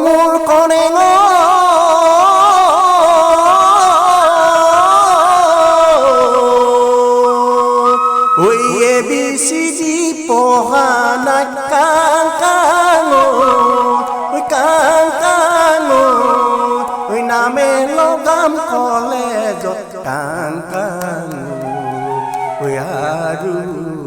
মোৰ কণেঙ ঐ ABCD পঢ়া নাই কাং কাং ঐ কাং কাং ঐ নামে লগাম কলেজত কাং কাং ঐ আৰু